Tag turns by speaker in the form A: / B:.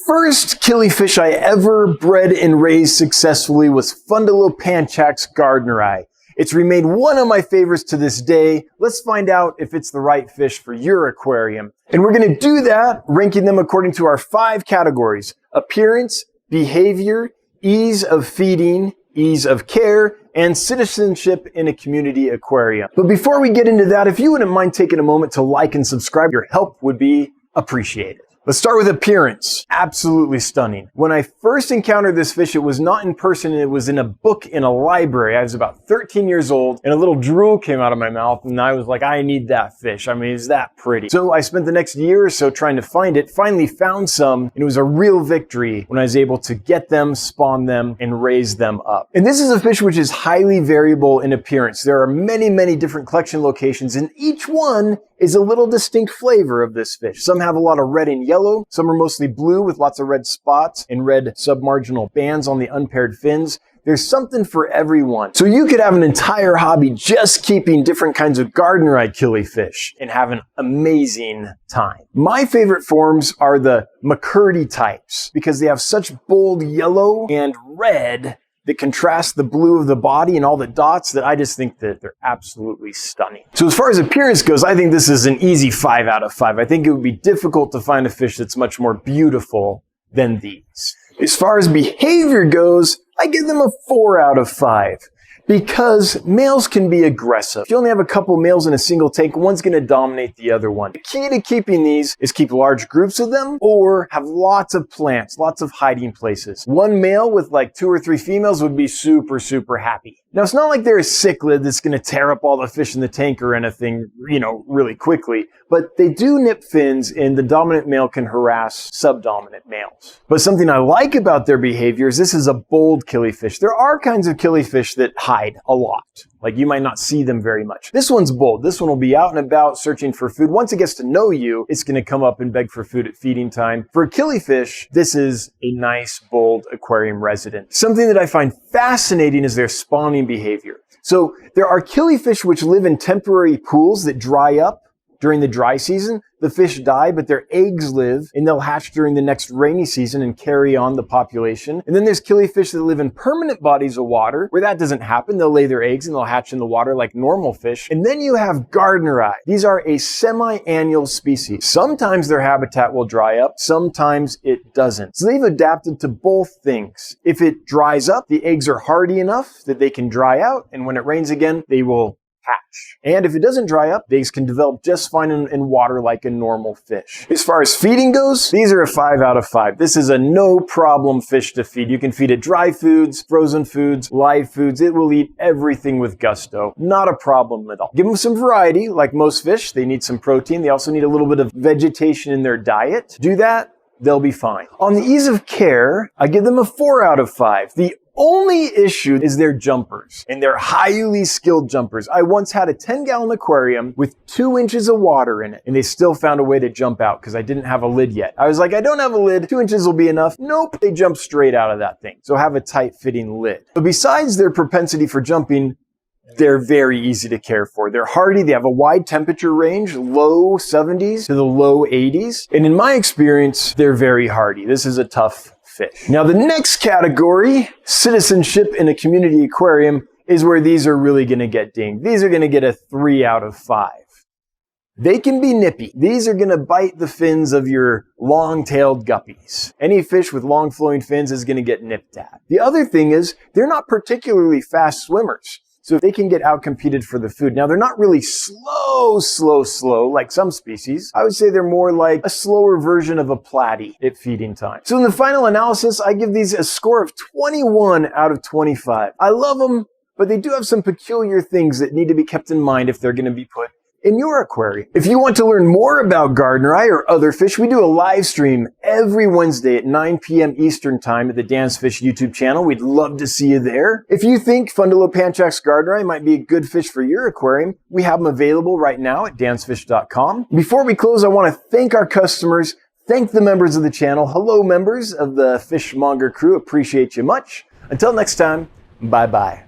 A: First killifish I ever bred and raised successfully was Fundulopanchax Gardneri. It's remained one of my favorites to this day. Let's find out if it's the right fish for your aquarium. And we're going to do that ranking them according to our 5 categories: appearance, behavior, ease of feeding, ease of care, and citizenship in a community aquarium. But before we get into that, if you wouldn't mind taking a moment to like and subscribe, your help would be appreciated. Let's start with appearance. Absolutely stunning. When I first encountered this fish, it was not in person, it was in a book in a library. I was about 13 years old and a little drool came out of my mouth and I was like, I need that fish. I mean, it's that pretty. So I spent the next year or so trying to find it, finally found some, and it was a real victory when I was able to get them, spawn them, and raise them up. And this is a fish which is highly variable in appearance. There are many, many different collection locations and each one is a little distinct flavor of this fish. Some have a lot of red and yellow. Some are mostly blue with lots of red spots and red submarginal bands on the unpaired fins. There's something for everyone. So you could have an entire hobby just keeping different kinds of Gardneri killifish and have an amazing time. My favorite forms are the McCurdy types because they have such bold yellow and red that contrast the blue of the body and all the dots that I just think that they're absolutely stunning. So as far as appearance goes, I think this is an easy 5 out of 5. I think it would be difficult to find a fish that's much more beautiful than these. As far as behavior goes, I give them a 4 out of 5. Because males can be aggressive. If you only have a couple males in a single tank, one's going to dominate the other one. The key to keeping these is keep large groups of them or have lots of plants, lots of hiding places. One male with like 2 or 3 females would be super, super happy. Now, it's not like they're a cichlid that's going to tear up all the fish in the tank or anything, really quickly, but they do nip fins and the dominant male can harass subdominant males. But something I like about their behavior is this is a bold killifish. There are kinds of killifish that hide a lot. Like you might not see them very much. This one's bold. This one will be out and about searching for food. Once it gets to know you, it's going to come up and beg for food at feeding time. For a killifish, this is a nice, bold aquarium resident. Something that I find fascinating is their spawning behavior. So there are killifish which live in temporary pools that dry up during the dry season. The fish die, but their eggs live and they'll hatch during the next rainy season and carry on the population. And then there's killifish that live in permanent bodies of water where that doesn't happen. They'll lay their eggs and they'll hatch in the water like normal fish. And then you have Gardneri. These are a semi-annual species. Sometimes their habitat will dry up, sometimes it doesn't. So they've adapted to both things. If it dries up, the eggs are hardy enough that they can dry out, and when it rains again, they will hatch. And if it doesn't dry up, the eggs can develop just fine in water like a normal fish. As far as feeding goes, these are a 5 out of 5. This is a no problem fish to feed. You can feed it dry foods, frozen foods, live foods. It will eat everything with gusto. Not a problem at all. Give them some variety. Like most fish, they need some protein. They also need a little bit of vegetation in their diet. Do that, they'll be fine. On the ease of care, I give them a 4 out of 5. The only issue is their jumpers, and they're highly skilled jumpers. I once had a 10-gallon aquarium with 2 inches of water in it, and they still found a way to jump out because I didn't have a lid yet. I was like, I don't have a lid, 2 inches will be enough. Nope, they jump straight out of that thing. So have a tight-fitting lid. But besides their propensity for jumping, they're very easy to care for. They're hardy. They have a wide temperature range, low 70s to the low 80s. And in my experience, they're very hardy. This is a tough fish. Now the next category, citizenship in a community aquarium, is where these are really going to get dinged. These are going to get a 3 out of 5. They can be nippy. These are going to bite the fins of your long-tailed guppies. Any fish with long flowing fins is going to get nipped at. The other thing is they're not particularly fast swimmers. So they can get outcompeted for the food. Now, they're not really slow like some species. I would say they're more like a slower version of a platy at feeding time. So in the final analysis, I give these a score of 21 out of 25. I love them, but they do have some peculiar things that need to be kept in mind if they're going to be put in your aquarium. If you want to learn more about Gardneri or other fish, we do a live stream every Wednesday at 9 p.m. Eastern Time at the Dan's Fish YouTube channel. We'd love to see you there. If you think Fundulopanchax Gardneri might be a good fish for your aquarium, we have them available right now at dansfish.com. Before we close, I want to thank our customers, thank the members of the channel. Hello, members of the Fishmonger crew. Appreciate you much. Until next time, bye-bye.